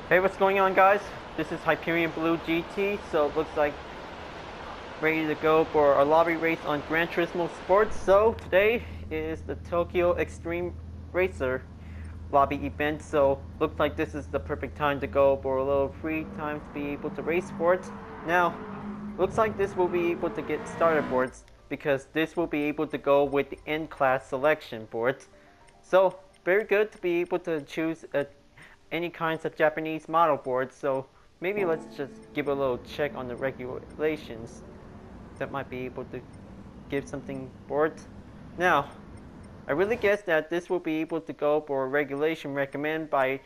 Hey, what's going on, guys? This is Hyperion-Blue-GT, so it looks like ready to go for a lobby race on Gran Turismo Sports. So today is the Tokyo Extreme Racer lobby event, so looks like this is the perfect time to go for a little free time to be able to race for it. Now, looks like this will be able to get started for it because this will be able to go with the N-Class selection for it. So, very good to be able to choose any kinds of Japanese model boards, so maybe let's just give a little check on the regulations that might be able to give something for it. Now, I really guess that this will be able to go for a regulation recommend by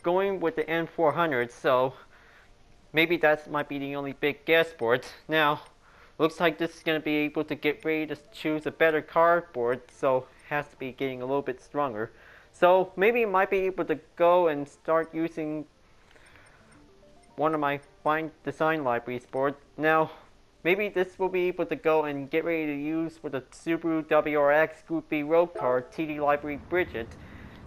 going with the N400, so maybe that might be the only big guess for it. Now, looks like this is going to be able to get ready to choose a better cardboard, so it has to be getting a little bit stronger. So maybe I might be able to go and start using one of my fine design libraries board. Now, maybe this will be able to go and get ready to use for the Subaru WRX Group B Road Car TD Library Bridget.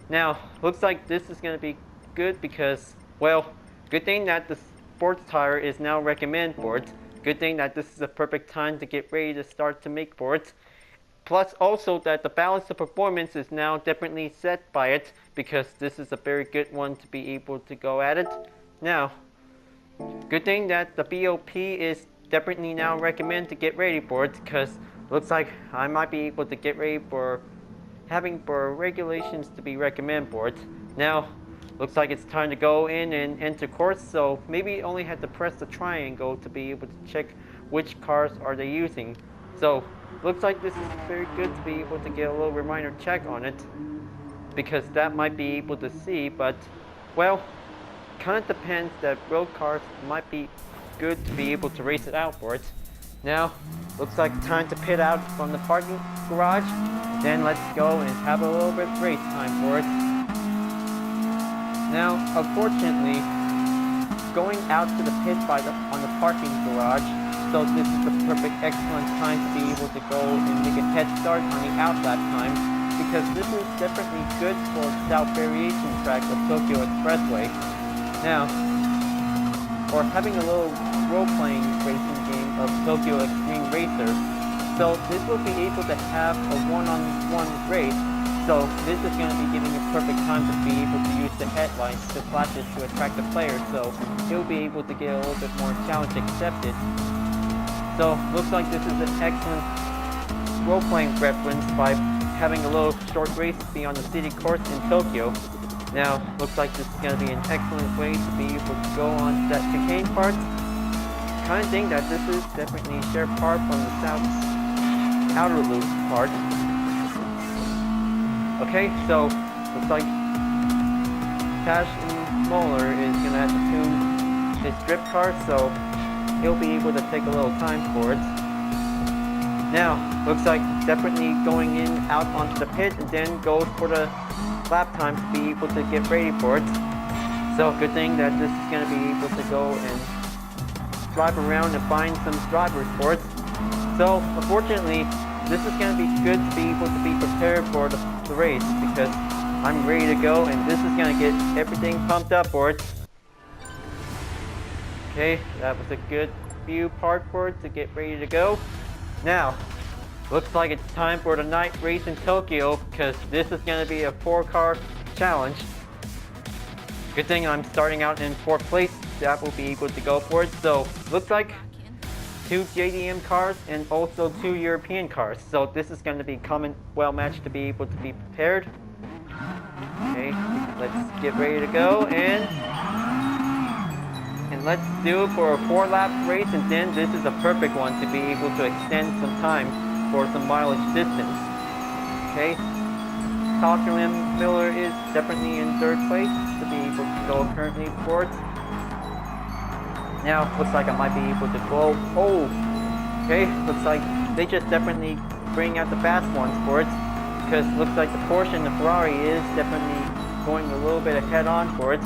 Now, looks like this is going to be good because, well, good thing that the sports tire is now recommend for it. Good thing that this is a perfect time to get ready to start to make for it. Plus also that the balance of performance is now definitely set by it because this is a very good one to be able to go at it. Now, good thing that the BOP is definitely now recommend to get ready for it because looks like I might be able to get ready for having for regulations to be recommend for it. Now, looks like it's time to go in and enter course, so maybe only have to press the triangle to be able to check which cars are they using. So, looks like this is very good to be able to get a little reminder check on it because that might be able to see, but well, kind of depends that road cars might be good to be able to race it out for it. Now, looks like time to pit out from the parking garage, then let's go and have a little bit of race time for it. Now, unfortunately, going out to the pit on the parking garage, so this is the perfect excellent time to be able to go and make a head start on the out lap time because this is definitely good for the south variation track of Tokyo Expressway. Now, or having a little role-playing racing game of Tokyo Extreme Racer, so this will be able to have a one-on-one race. So this is going to be giving a perfect time to be able to use the headlights, the flashes to attract the players, so he'll be able to get a little bit more challenge accepted. So, looks like this is an excellent role-playing reference by having a little short race be on the city course in Tokyo. Now, looks like this is going to be an excellent way to be able to go on that chicane part. Kind of think that this is definitely a shared part from the south outer loop part. Okay, so, looks like Cash and Moeller is going to have to tune his drift car, so he'll be able to take a little time for it. Now, looks like definitely going in out onto the pit and then goes for the lap time to be able to get ready for it. So good thing that this is going to be able to go and drive around and find some drivers for it. So unfortunately, this is going to be good to be able to be prepared for the race because I'm ready to go and this is going to get everything pumped up for it. Okay, that was a good view part for it to get ready to go. Now, looks like it's time for the night race in Tokyo because this is going to be a 4-car challenge. Good thing I'm starting out in 4th place. That will be able to go for it. So, looks like 2 JDM cars and also 2 European cars. So this is going to be well matched to be able to be prepared. Okay, let's get ready to go and let's do it for a 4-lap race, and then this is a perfect one to be able to extend some time for some mileage distance. Okay, Tucker Miller is definitely in 3rd place to be able to go currently for it. Now, looks like I might be able to go, okay, looks like they just definitely bring out the fast ones for it, because looks like the Porsche and the Ferrari is definitely going a little bit ahead on for it.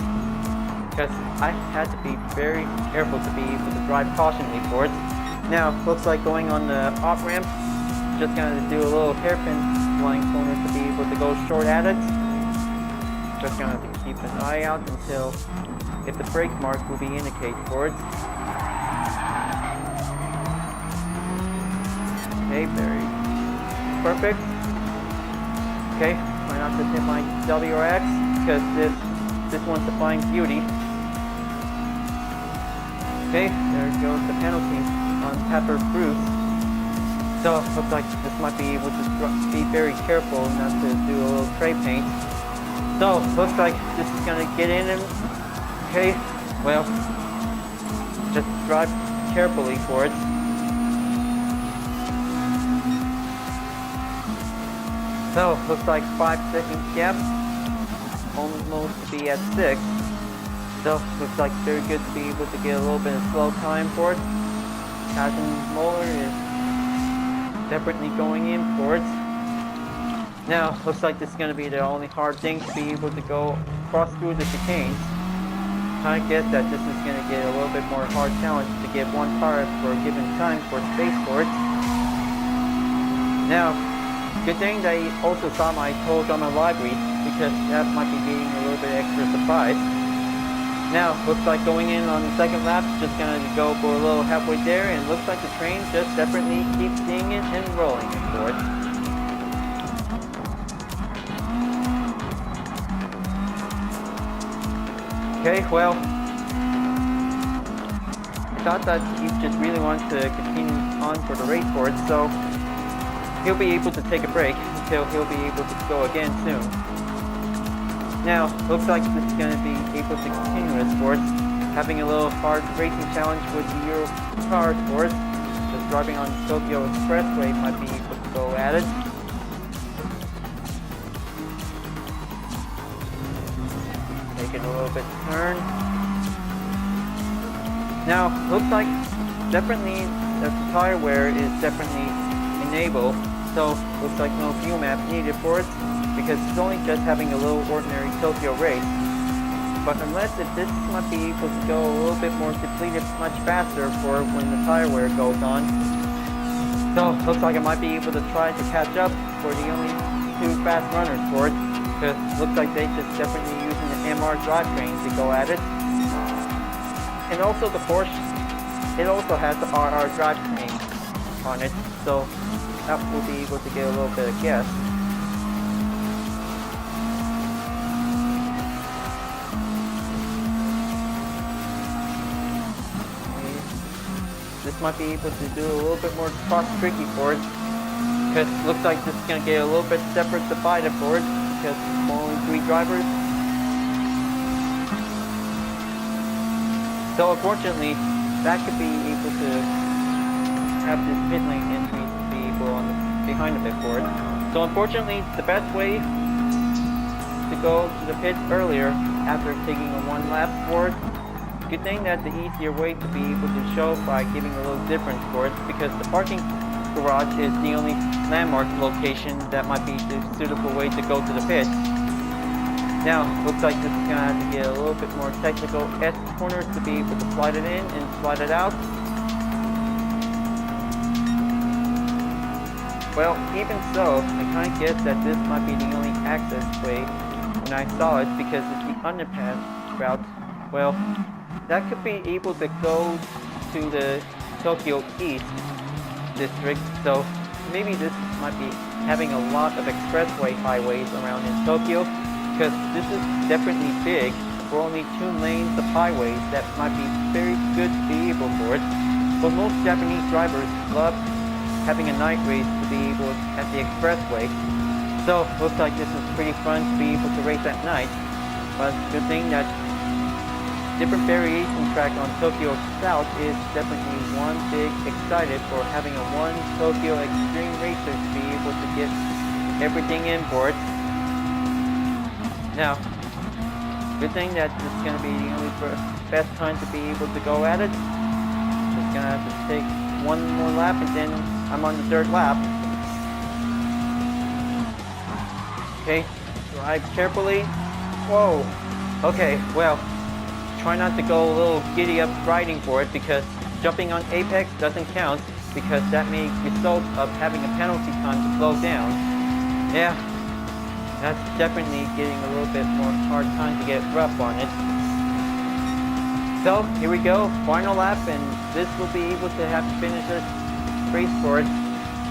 Because I had to be very careful to be able to drive cautiously for it. Now, looks like going on the off-ramp, just going to do a little hairpin line corner to be able to go short at it. Just gonna have to keep an eye out until if the brake mark will be indicated for it. Okay, very perfect. Okay, try not to hit my WRX because this one's a fine beauty. Okay, there goes the penalty on Pepper Bruce. So looks like this might be able to be very careful not to do a little spray paint. So looks like this is gonna get in and okay, well, just drive carefully for it. So looks like 5 seconds gap, almost to be at 6. So looks like very good to be able to get a little bit of slow time for it. Passion molar is definitely going in for it. Now looks like this is going to be the only hard thing to be able to go cross through the chicanes. I guess that this is going to get a little bit more hard challenge to get one car for a given time for space for it. Now, good thing that I also saw my tow on my library because that might be getting a little bit extra surprise. Now, looks like going in on the second lap, just gonna go for a little halfway there, and looks like the train just definitely keeps seeing it and rolling it for it. Okay, well, I thought that he just really wanted to continue on for the race for it, so he'll be able to take a break until he'll be able to go again soon. Now, looks like this is going to be able to continue his sports, having a little hard racing challenge with the Euro car sports. Just driving on Tokyo Expressway might be able to go at it. Taking a little bit turn. Now, looks like definitely the tire wear is definitely enabled. So looks like no fuel map needed for it because it's only just having a little ordinary Tokyo race. But unless if this might be able to go a little bit more depleted much faster for when the tire wear goes on. So looks like I might be able to try to catch up for the only 2 fast runners for it. Because looks like they just definitely using the MR drivetrain to go at it. And also the Porsche, it also has the RR drivetrain on it. So that will be able to get a little bit of guess. Okay. This might be able to do a little bit more cross tricky for it. Because it looks like this is going to get a little bit separate divided for it. Because it's only 3 drivers. So unfortunately, that could be able to have this pit lane entry on the behind the pit for it. So unfortunately, the best way to go to the pits earlier after taking a 1 lap for it. Good thing that the easier way to be able to show by giving a little difference for it because the parking garage is the only landmark location that might be the suitable way to go to the pit. Now, looks like this is going to have to get a little bit more technical S corners to be able to slide it in and slide it out. Well, even so, I kind of guess that this might be the only access way when I saw it because it's the underpass route. Well, that could be able to go to the Tokyo East district, so maybe this might be having a lot of expressway highways around in Tokyo because this is definitely big for only 2 lanes of highways that might be very good to be able for it. But most Japanese drivers love having a night race to be able at the expressway. So looks like this is pretty fun to be able to race at night. But good thing that different variation track on Tokyo South is definitely one big excited for having a 1 Tokyo Extreme racer to be able to get everything in for it. Now, good thing that this is going to be the only best time to be able to go at it. Just going to have to take 1 more lap and then I'm on the 3rd lap. Okay, drive carefully. Whoa. Okay, well, try not to go a little giddy up riding for it because jumping on apex doesn't count because that may result of having a penalty time to slow down. Yeah, That's definitely getting a little bit more hard time to get rough on it. So here we go, final lap, and this will be able to have to finish this race for it,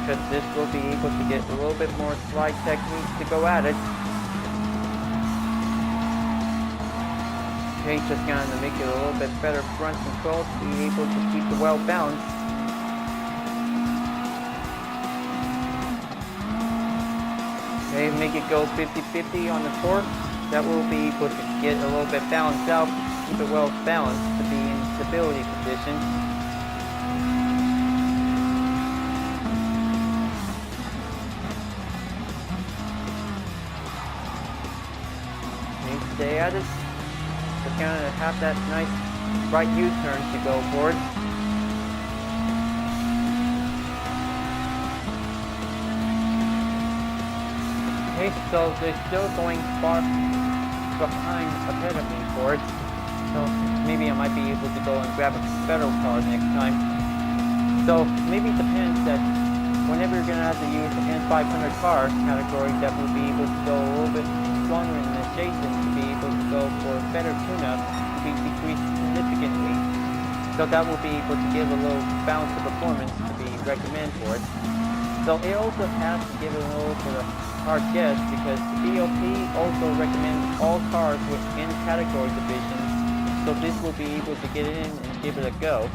because this will be able to get a little bit more slide technique to go at it. Okay, just gonna make it a little bit better front control to be able to keep it well balanced. Okay, make it go 50-50 on the torque. That will be able to get a little bit balanced out, keep it well balanced to be in stability position. Okay, stay at it. Just gonna have that nice right U-turn to go forward. Okay, so they're still going far behind ahead of me for it. So maybe I might be able to go and grab a better car next time. So maybe it depends that whenever you're gonna have to use the N500 car category, that will be able to go a little bit stronger than adjacent to be able to go for a better tune-up to be decreased significantly. So that will be able to give a little balance of performance to be recommended for it. So it also has to give it a little bit of hard guess because the BOP also recommends all cars within category divisions. So this will be able to get in and give it a go.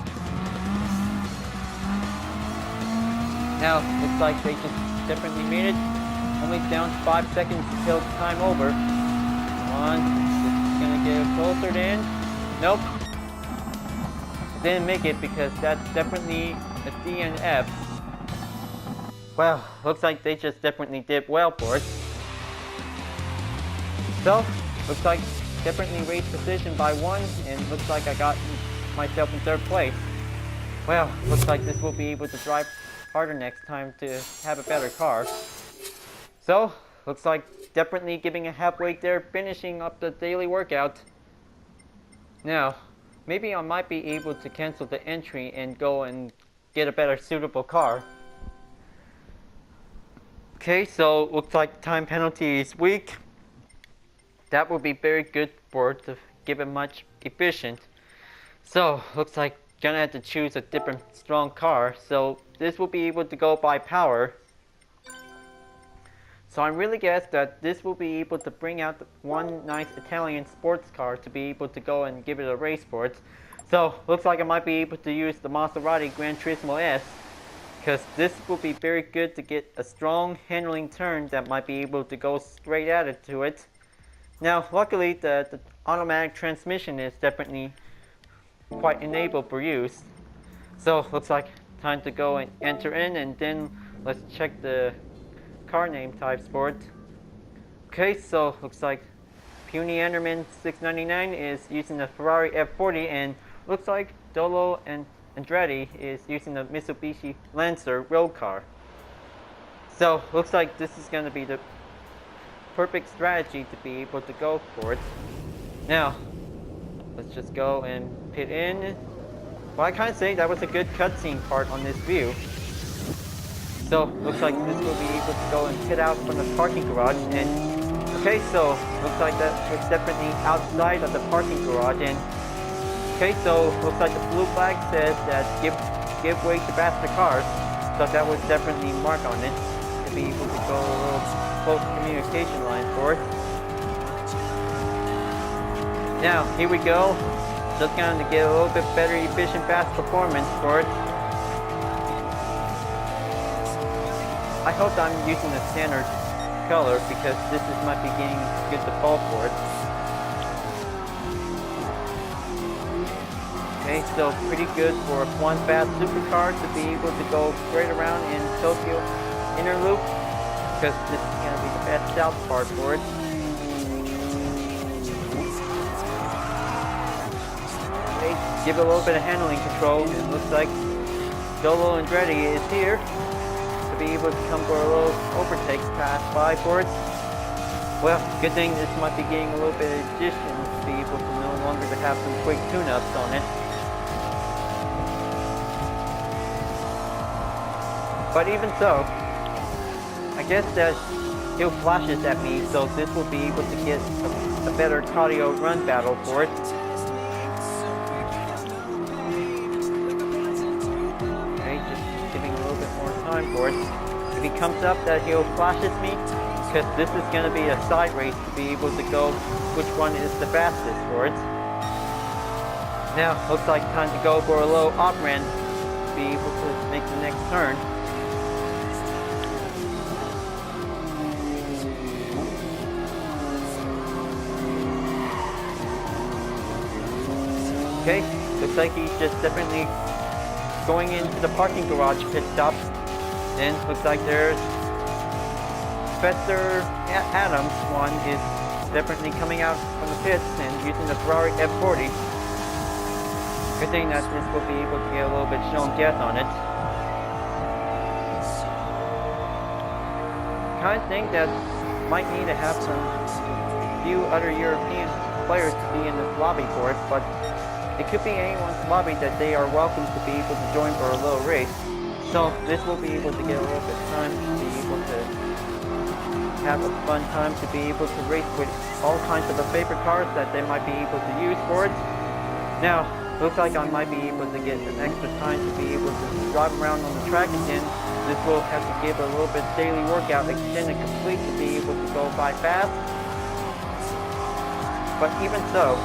Now, looks like they just definitely made it. Only down 5 seconds till time over. Come on, it's gonna get closer then. Nope. Didn't make it because that's definitely a DNF. Well, looks like they just definitely did well for it. So, looks like definitely race position by 1, and looks like I got myself in 3rd place. Well, looks like this will be able to drive harder next time to have a better car. So, looks like definitely giving a halfway there, finishing up the daily workout. Now, maybe I might be able to cancel the entry and go and get a better suitable car. Okay, so looks like time penalty is weak. That will be very good for it to give it much efficient. So, looks like gonna have to choose a different strong car. So, this will be able to go by power. So I really guess that this will be able to bring out one nice Italian sports car to be able to go and give it a race for it. So, looks like I might be able to use the Maserati Gran Turismo S, because this will be very good to get a strong handling turn that might be able to go straight at it to it. Now, luckily, the automatic transmission is definitely quite enabled for use. So, looks like time to go and enter in, and then let's check the car name types for it. Okay, so looks like Puny Enderman 699 is using the Ferrari F40, and looks like Dolo and Andretti is using the Mitsubishi Lancer road car. So, looks like this is going to be the perfect strategy to be able to go for it. Now, let's just go and pit in. Well, I can't say that was a good cutscene part on this view. So, looks like this will be able to go and pit out from the parking garage. And okay, so looks like that was definitely outside of the parking garage. And okay, so looks like the blue flag says that give way to faster cars. So that was definitely mark on it to be able to go a little close communication line for it. Now, here we go. Just going to get a little bit better, efficient, fast performance for it. I hope I'm using the standard color because this might be getting good default for it. Okay, so pretty good for one fast supercar to be able to go straight around in Tokyo inner loop, because this is going to be the best south part for it. Okay, give it a little bit of handling control. It looks like Dolo Andretti is here to be able to come for a little overtake pass by for it. Well, good thing this might be getting a little bit of addition to be able to no longer to have some quick tune-ups on it. But even so, I guess that he'll flashes at me, so this will be able to get a better cardio run battle for it. Okay, just giving a little bit more time for it. If he comes up that he'll flashes me, because this is going to be a side race to be able to go which one is the fastest for it. Now, looks like time to go for a low op ramp to be able to make the next turn. Okay, looks like he's just definitely going into the parking garage pit stop. And looks like there's Spencer Adams one is definitely coming out from the pits and using the Ferrari F40. Good thing that this will be able to get a little bit shown death on it. Kind of think that might need to have some few other European players to be in this lobby for it, but it could be anyone's lobby that they are welcome to be able to join for a little race. So this will be able to get a little bit of time to be able to have a fun time to be able to race with all kinds of the favorite cars that they might be able to use for it. Now, looks like I might be able to get an extra time to be able to drive around on the track again. This will have to give a little bit daily workout extended complete to be able to go by fast. But even so,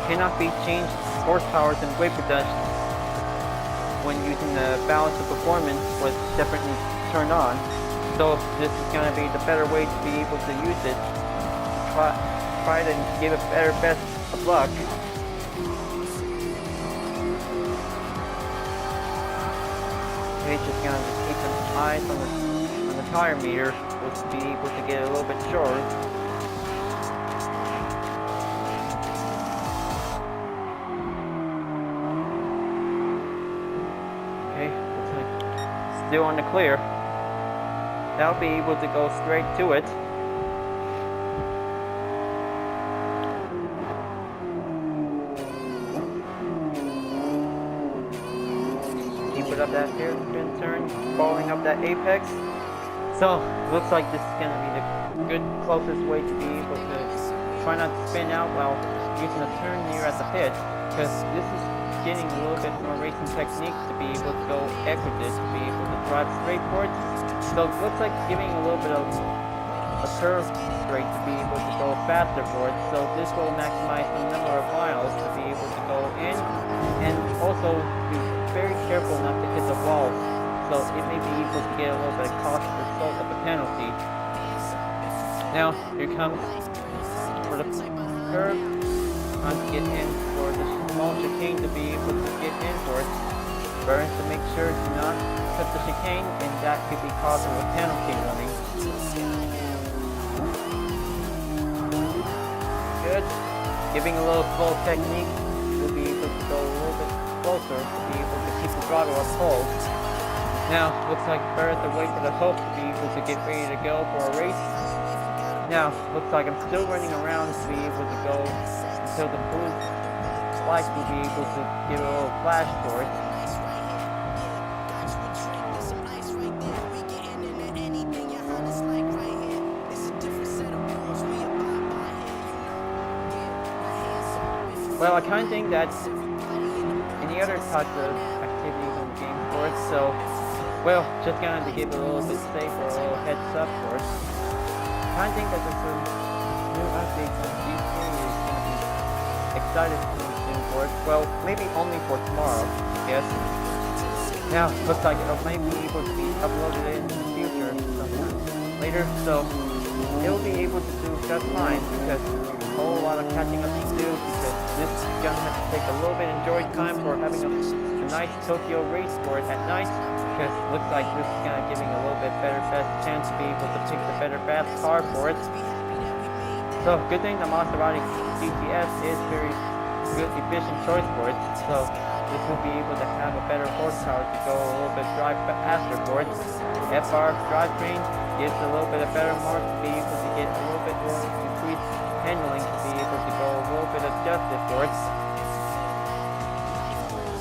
cannot be changed horsepowers and weight reduction when using the balance of performance was definitely turned on. So this is going to be the better way to be able to use it to try to give a better best of luck. Okay, just going to keep an eye on the tire meter to be able to get a little bit shorter. Still on the clear. That'll be able to go straight to it. Keep it up that hairpin turn, following up that apex. So looks like this is going to be the good closest way to be able to try not to spin out while using a turn near at the pit, because this is getting a little bit more racing technique to be able to go equidistant, to be able to drive straight for it. So it looks like giving a little bit of a curve straight to be able to go faster for it. So this will maximize the number of miles to be able to go in, and also be very careful not to hit the walls. So it may be able to get a little bit of cost result of a penalty. Now here comes for the curve. Time to get in for the small chicane to be able to get in for it. Burns to make sure to not cut the chicane, and that could be causing a penalty running. Good. Giving a little slow technique, we'll be able to go a little bit closer to be able to keep the throttle up hold. Now, looks like Burns to wait for the hope to be able to get ready to go for a race. Now, looks like I'm still running around to be able to go until the blue light will be able to give a little flash for it. Well, I kind of think that's any other types of activities on the game for it, so, well, just going to give a little bit safe or a little heads up for it. I kind of think that there's some new updates on these series going to be excited soon for it. Well, maybe only for tomorrow, I guess. Now, looks like it may be able to be uploaded in the future sometime later, so it'll be able to do just fine because there's a whole lot of catching up to do, because this is going to have to take a little bit of enjoy time for having a nice Tokyo race for it at night, because it looks like this is going to giving a little bit better best chance to be able to pick the better fast car for it. So good thing the Maserati GTS is very good efficient choice for it, so this will be able to have a better horsepower to go a little bit drive faster for it. FR drivetrain gives a little bit of better mark to be able to get a little bit more increased handling to be able to go a little bit adjusted for it.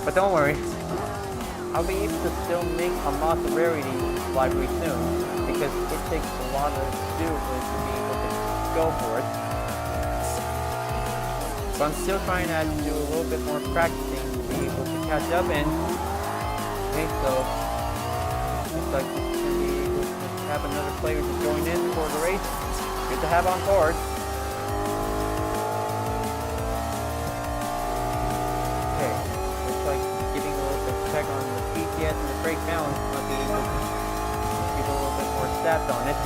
But don't worry, I'll be able to still make a Maserati library soon, because it takes a lot of do to be able to go for it. But I'm still trying to do a little bit more practicing to be able to catch up. And okay, so looks like it's going to be able to have another player to join in for the race. Good to have on board. Okay, looks like giving a little bit of check on the PTS and the brake balance. Might be able to give a little bit more stats on it.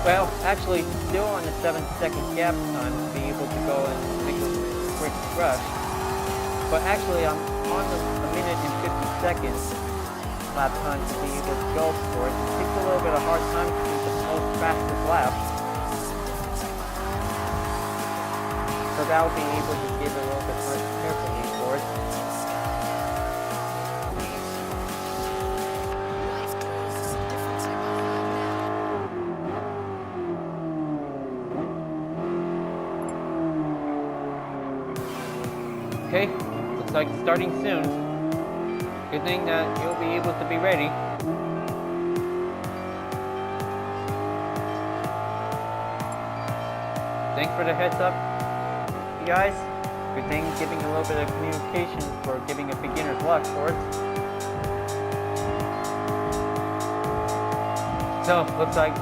Well, actually, still on the 7-second gap time to be able to go and make a quick rush. But actually, I'm on a minute and 50 seconds lap time to be able to go for it. It takes a little bit of hard time to do the most fastest lap. So that'll be able to give a little bit more carefully for it. Okay, looks like starting soon. Good thing that you'll be able to be ready. Thanks for the heads up, you guys. Good thing giving a little bit of communication for giving a beginner's luck for it. So, looks like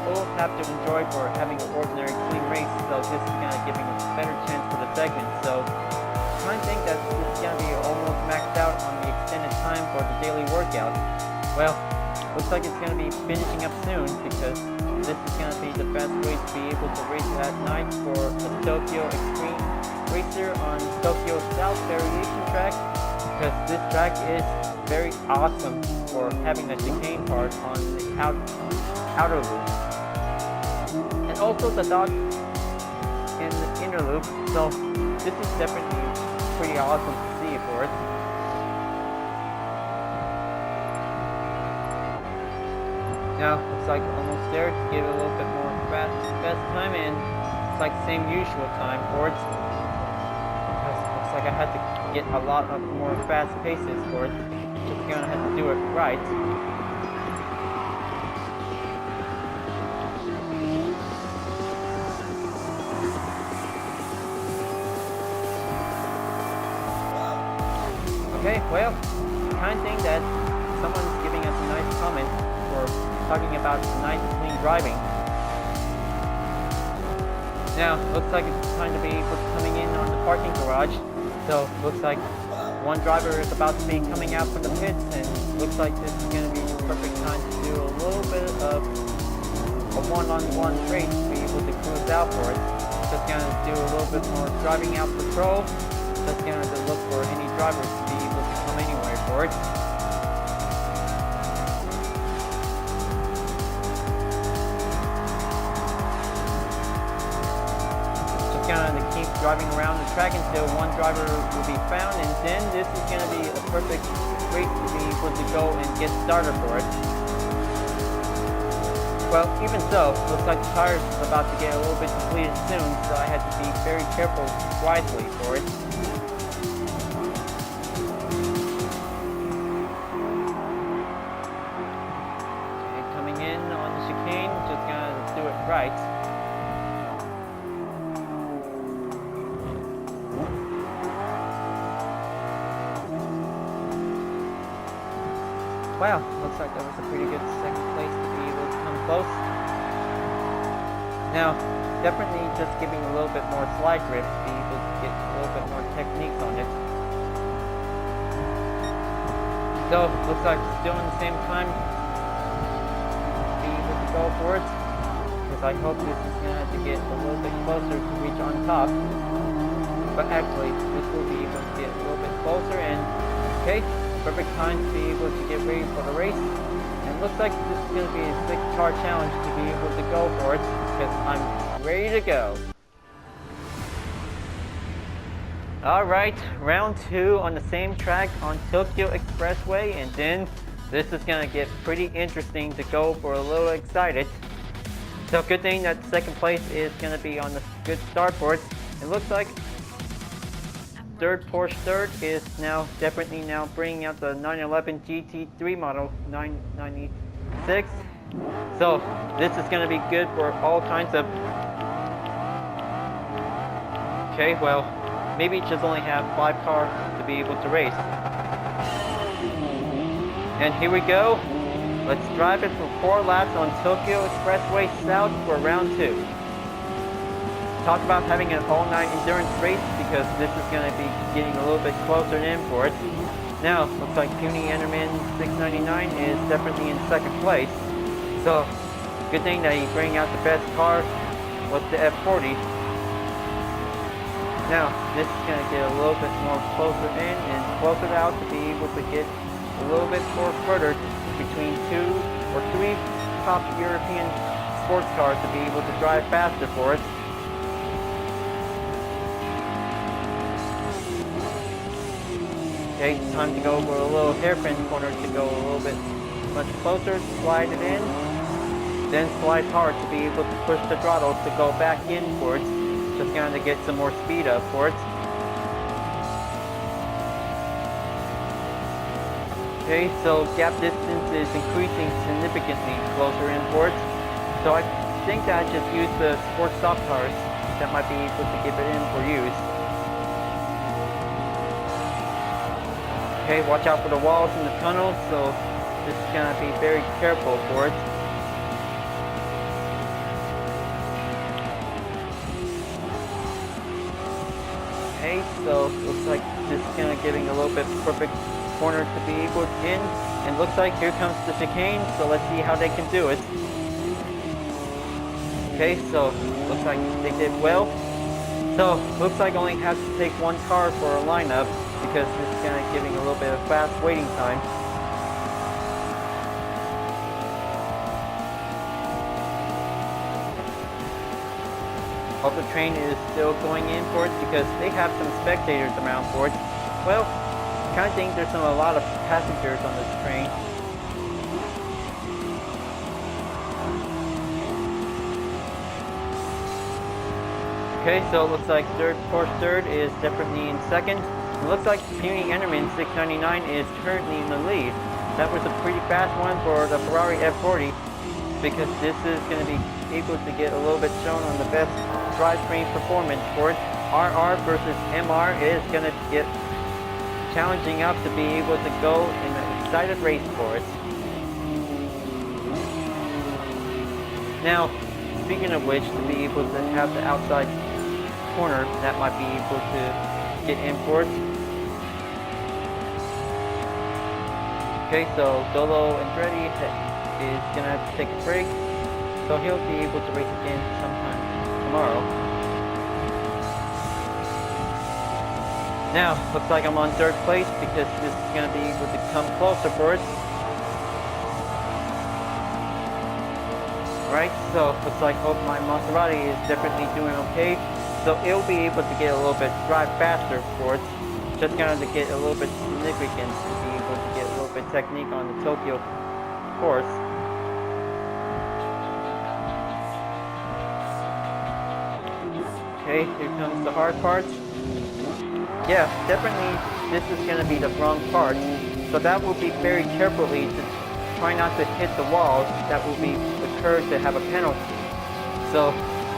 we'll have to enjoy for having an ordinary clean race, so this is kind of giving a better chance for the segment. So, I think that this is going to be almost maxed out on the extended time for the daily workout. Well, looks like it's going to be finishing up soon because this is going to be the best way to be able to race at night for the Tokyo Extreme Racer on Tokyo South Variation track, because this track is very awesome for having the chicane part on the outer loop. And also the dot in the inner loop, so this is definitely pretty awesome to see for it. Now, looks like almost there to give it a little bit more best time, and it's like same usual time for it. Looks like I had to get a lot of more fast paces for it. Just gonna have to do it right. Okay, well, kind of thing that someone's giving us a nice comment for talking about nice clean driving. Now, looks like it's time to be able to coming in on the parking garage. So, looks like one driver is about to be coming out from the pits, and looks like this is going to be the perfect time to do a little bit of a one-on-one race to be able to cruise out for it. Just going to do a little bit more driving out patrol. Just going to look for any drivers to be able to come anywhere for it. Just going to keep driving around the track until one driver will be found, and then this is going to be a perfect race to be able to go and get started for it. Well, even so, looks like the tires is about to get a little bit depleted soon, so I had to be very careful wisely for it. Right. Wow, looks like that was a pretty good second place to be able to come close. Now, definitely just giving a little bit more slide grip to be able to get a little bit more techniques on it. So, looks like still in the same time to be able to go for it. I hope this is going to have to get a little bit closer to reach on top. But actually, this will be able to get a little bit closer, and okay, perfect time to be able to get ready for the race. And looks like this is going to be a 6-car challenge to be able to go for it, because I'm ready to go. Alright, round 2 on the same track on Tokyo Expressway, and then this is going to get pretty interesting to go for a little excited. So good thing that second place is going to be on the good start for it. It looks like Porsche third is now definitely now bringing out the 911 GT3 model 996. So this is going to be good for all kinds of. Okay, well, maybe just only have 5 cars to be able to race. And here we go. Let's drive it for 4 laps on Tokyo Expressway South for round 2. Talk about having an all-night endurance race because this is going to be getting a little bit closer in for it. Now, looks like Puny Enderman 699 is definitely in second place. So, good thing that he bring out the best car with the F40. Now, this is going to get a little bit more closer in and closer out to be able to get a little bit more further between 2 or 3 top European sports cars to be able to drive faster for it. Okay, time to go over a little hairpin corner to go a little bit much closer, slide it in, then slide hard to be able to push the throttle to go back in for it, just going to get some more speed up for it. Okay, so gap distance is increasing significantly closer in for it, so I think that I just use the sports stock cars that might be able to give it in for use. Okay, watch out for the walls in the tunnel, so this is going to be very careful for it. Okay, so looks like this is going to giving a little bit perfect corner to be able in, and looks like here comes the chicane, so let's see how they can do it. Okay, so looks like they did well. So looks like I only have to take 1 car for a lineup, because this is kind of giving a little bit of fast waiting time. Hope the train is still going in for it because they have some spectators around for it. Well, I kind of think there's a lot of passengers on this train. Okay, so it looks like Porsche third is definitely in second. It looks like Puny Enderman 699 is currently in the lead. That was a pretty fast one for the Ferrari F40 because this is going to be able to get a little bit shown on the best drivetrain performance for it. RR versus MR is going to get challenging up to be able to go in an excited race for it. Now, speaking of which, to be able to have the outside corner, that might be able to get in for it. Okay, so Dolo Andretti is going to have to take a break, so he'll be able to race again sometime tomorrow. Now, looks like I'm on 3rd place because this is going to be able to come closer for it. Right, so looks like hope my Maserati is definitely doing okay. So it'll be able to get a little bit drive faster for it. Just kind of to get a little bit significance to be able to get a little bit technique on the Tokyo course. Okay, here comes the hard part. Yeah, definitely this is going to be the wrong part. So that will be very carefully to try not to hit the walls. That will be the curve to have a penalty. So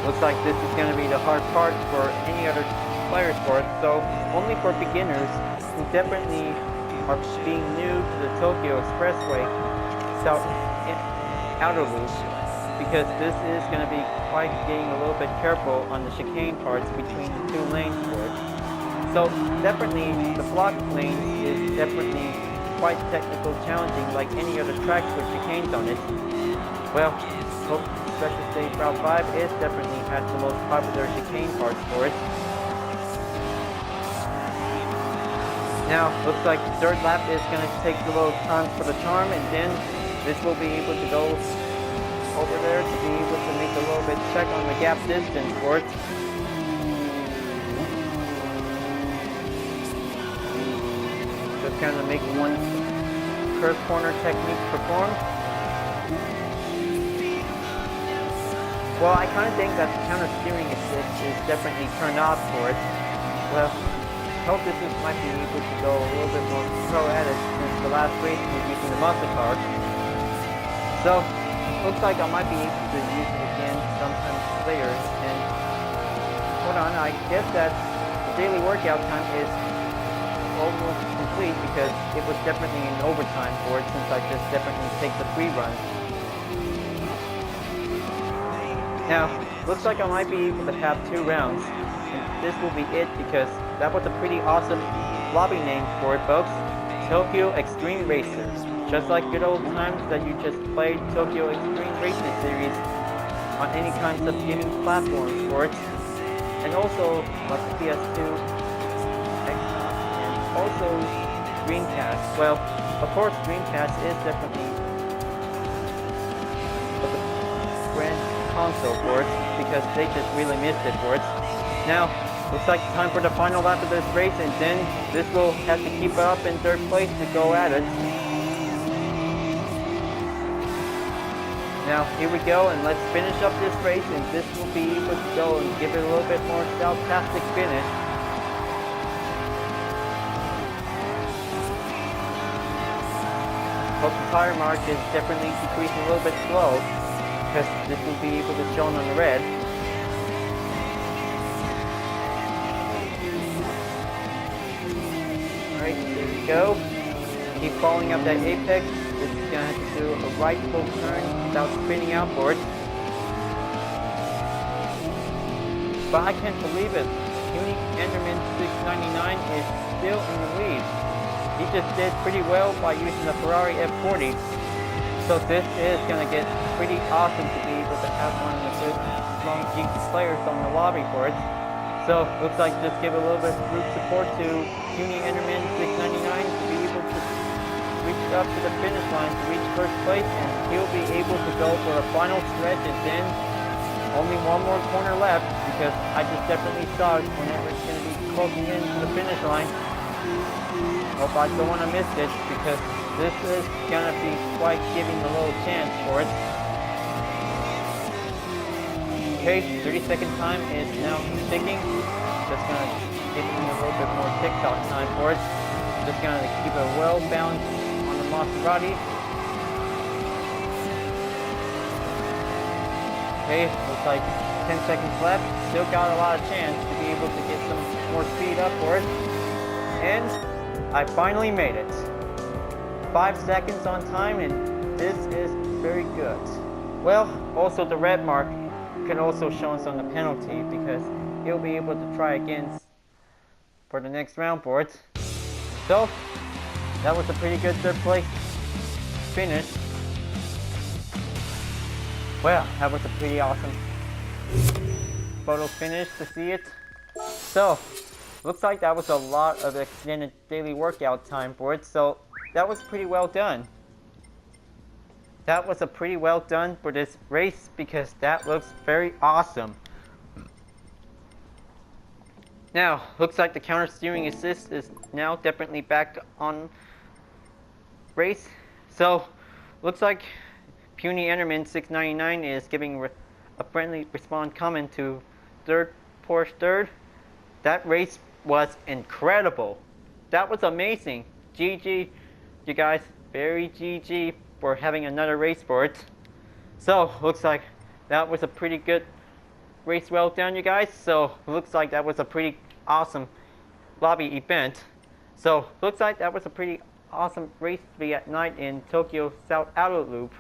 looks like this is going to be the hard part for any other players for it. So only for beginners who definitely are being new to the Tokyo Expressway South outer loop, because this is going to be quite getting a little bit careful on the chicane parts between the 2 lanes for it. So definitely the block lane is definitely quite technical challenging like any other tracks with chicanes on it. Well, Special Stage Route 5 is definitely has the most popular chicane parts for it. Now, looks like the 3rd lap is going to take a little time for the charm, and then this will be able to go over there to be able to make a little bit check on the gap distance for it. Just kind of make one curve corner technique perform. Well, I kind of think that the counter steering assist is definitely turned off for it. Well, hope this might be able to go a little bit more pro at it since the last race was using the muscle car. So, looks like I might be able to use it again sometime later. And hold on, I guess that the daily workout time is almost complete because it was definitely in overtime for it since I just definitely take the free run. Now, looks like I might be able to have 2 rounds. And this will be it because that was a pretty awesome lobby name for it, folks. Tokyo Extreme Racer. Just like good old times that you just played Tokyo Extreme Racer series on any kinds of gaming platforms for it. And also like the PS2, Xbox, and also Dreamcast. Well, of course Dreamcast is definitely the Gran console for it because they just really missed it for it. Now, looks like time for the final lap of this race, and then this will have to keep up in 3rd place to go at it. Now, here we go, and let's finish up this race, and this will be able to go and give it a little bit more fantastic finish. Hope the tire mark is definitely decreasing a little bit slow, because this will be able to show on the red. Alright, there we go. Keep following up that apex. This is going to have to do a right full turn without spinning outboard. But I can't believe it. Unique Enderman 699 is still in the lead. He just did pretty well by using the Ferrari F40. So this is going to get pretty awesome to be able to have one of the good strong GT players on the lobby for it. So looks like just give a little bit of group support to Unique Enderman 699 to be able to reach up to the finish line to reach 1st place, and he'll be able to go for a final stretch, and then only one more corner left because I just definitely saw it whenever it's going to be closing in to the finish line. Hope I don't want to miss it because this is going to be quite giving a little chance for it. Okay, 30-second time is now ticking. Just going to give me a little bit more tick-tock time for it. Just going to keep it well balanced on the Maserati. Okay, looks like 10 seconds left. Still got a lot of chance to be able to get some more speed up for it. And I finally made it. 5 seconds on time, and this is very good. Well, also the red mark can also show us on the penalty because he'll be able to try again for the next round for it. So, that was a pretty good 3rd place finish. Well, that was a pretty awesome photo finish to see it. So, looks like that was a lot of extended daily workout time for it, so that was pretty well done. That was a pretty well done for this race because that looks very awesome. Now, looks like the counter steering assist is now definitely back on race. So, looks like Puny Enderman 699 is giving a friendly response comment to Porsche 3rd. That race was incredible. That was amazing. GG, you guys, very GG for having another race for it. So, looks like that was a pretty good race, well done, you guys. So, looks like that was a pretty awesome lobby event. So, looks like that was a pretty awesome race to be at night in Tokyo South Outer Loop.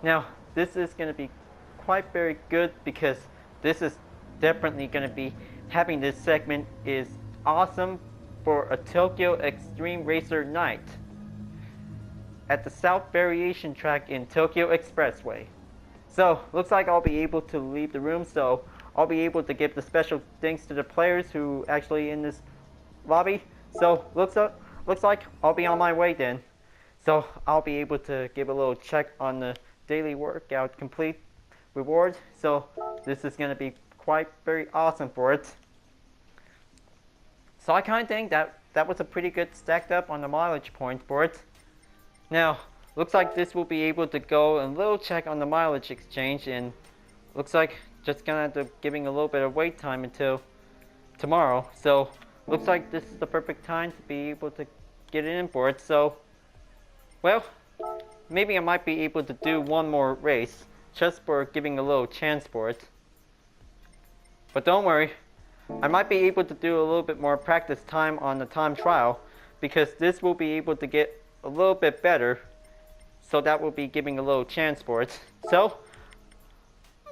Now, this is going to be quite very good because this is definitely going to be having this segment is awesome for a Tokyo Extreme Racer night at the South Variation track in Tokyo Expressway. So, looks like I'll be able to leave the room, so I'll be able to give the special thanks to the players who actually in this lobby. So, looks like I'll be on my way then. So, I'll be able to give a little check on the daily workout complete reward. So, this is going to be quite very awesome for it. So, I kind of think that was a pretty good stacked up on the mileage points for it. Now, looks like this will be able to go a little check on the mileage exchange, and looks like just gonna have to giving a little bit of wait time until tomorrow. So looks like this is the perfect time to be able to get it in for it. So, well, maybe I might be able to do one more race just for giving a little chance for it. But don't worry, I might be able to do a little bit more practice time on the time trial because this will be able to get a little bit better. So that will be giving a little chance for it. So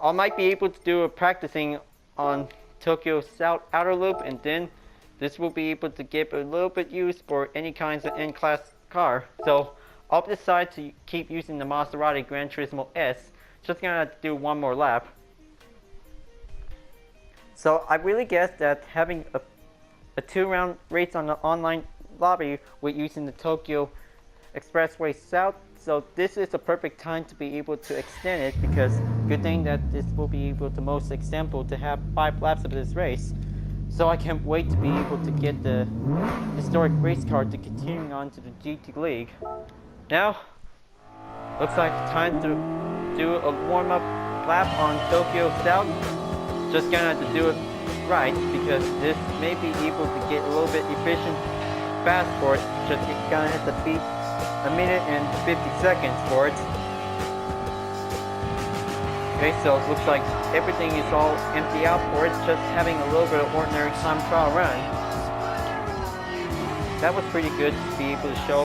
I might be able to do a practicing on Tokyo South Outer Loop, and then this will be able to give a little bit use for any kinds of N-Class car. So I'll decide to keep using the Maserati Gran Turismo S. Just gonna do one more lap. So I really guess that having a 2-round race on the online lobby with using the Tokyo Expressway South, so this is a perfect time to be able to extend it, because good thing that this will be able to most example to have 5 laps of this race. So I can't wait to be able to get the historic race car to continue on to the GT League. Now, looks like time to do a warm-up lap on Tokyo South. Just gonna have to do it right, because this may be able to get a little bit efficient fast for it. Just gonna have to beat 1 minute and 50 seconds for it. Okay, so it looks like everything is all empty out for it, just having a little bit of ordinary time trial run. That was pretty good to be able to show.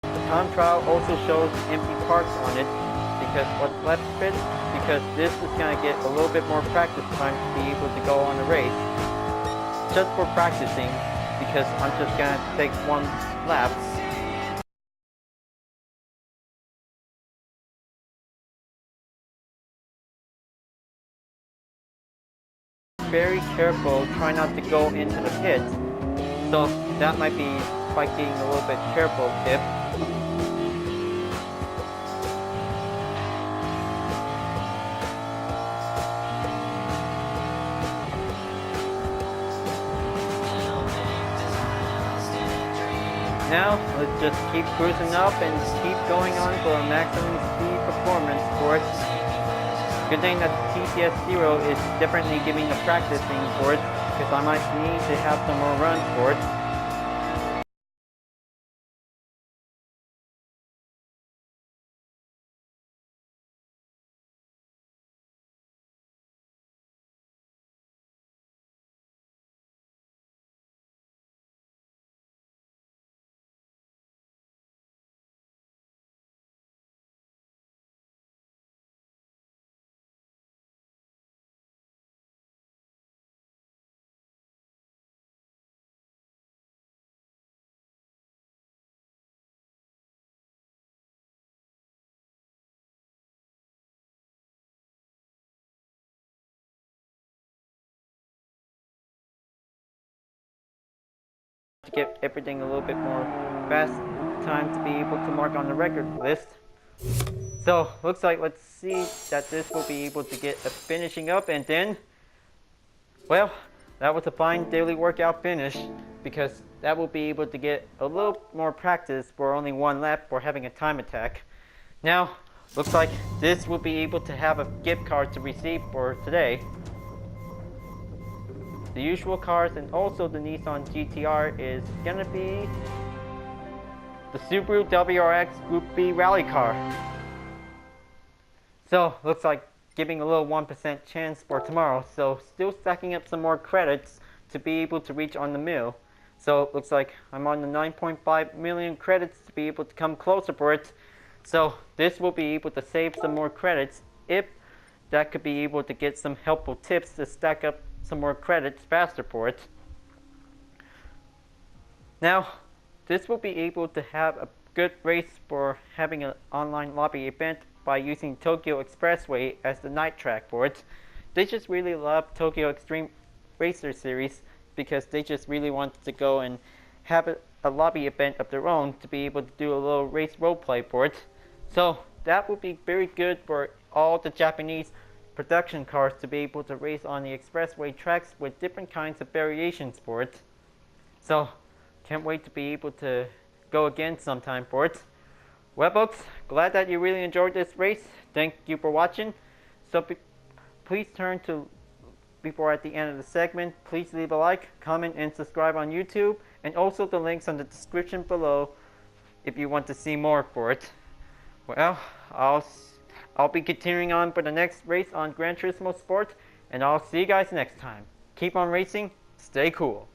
Time trial also shows empty parts on it, because what's left of it, because this is going to get a little bit more practice time to be able to go on the race. Just for practicing, because I'm just going to take 1 lap. Very careful, try not to go into the pit. So that might be by getting a little bit careful if now, let's just keep cruising up and keep going on for a maximum speed performance for it. Good thing that TCS 0 is definitely giving a practicing for it, because I might need to have some more runs for it. To get everything a little bit more fast time to be able to mark on the record list. So looks like, let's see that this will be able to get a finishing up, and then, well, that was a fine daily workout finish, because that will be able to get a little more practice for only 1 lap for having a time attack. Now, looks like this will be able to have a gift card to receive for today. The usual cars and also the Nissan GTR is gonna be the Subaru WRX Group B rally car. So looks like giving a little 1% chance for tomorrow. So still stacking up some more credits to be able to reach on the mill. So it looks like I'm on the 9.5 million credits to be able to come closer for it. So this will be able to save some more credits if that could be able to get some helpful tips to stack up some more credits faster for it. Now, this will be able to have a good race for having an online lobby event by using Tokyo Expressway as the night track for it. They just really love Tokyo Extreme Racer Series, because they just really want to go and have a lobby event of their own to be able to do a little race roleplay for it. So that would be very good for all the Japanese production cars to be able to race on the expressway tracks with different kinds of variations for it. So can't wait to be able to go again sometime for it. Well, folks, glad that you really enjoyed this race. Thank you for watching. So please turn to, before at the end of the segment, please leave a like, comment, and subscribe on YouTube, and also the links on the description below if you want to see more for it. Well, I'll be continuing on for the next race on Gran Turismo Sport, and I'll see you guys next time. Keep on racing, stay cool.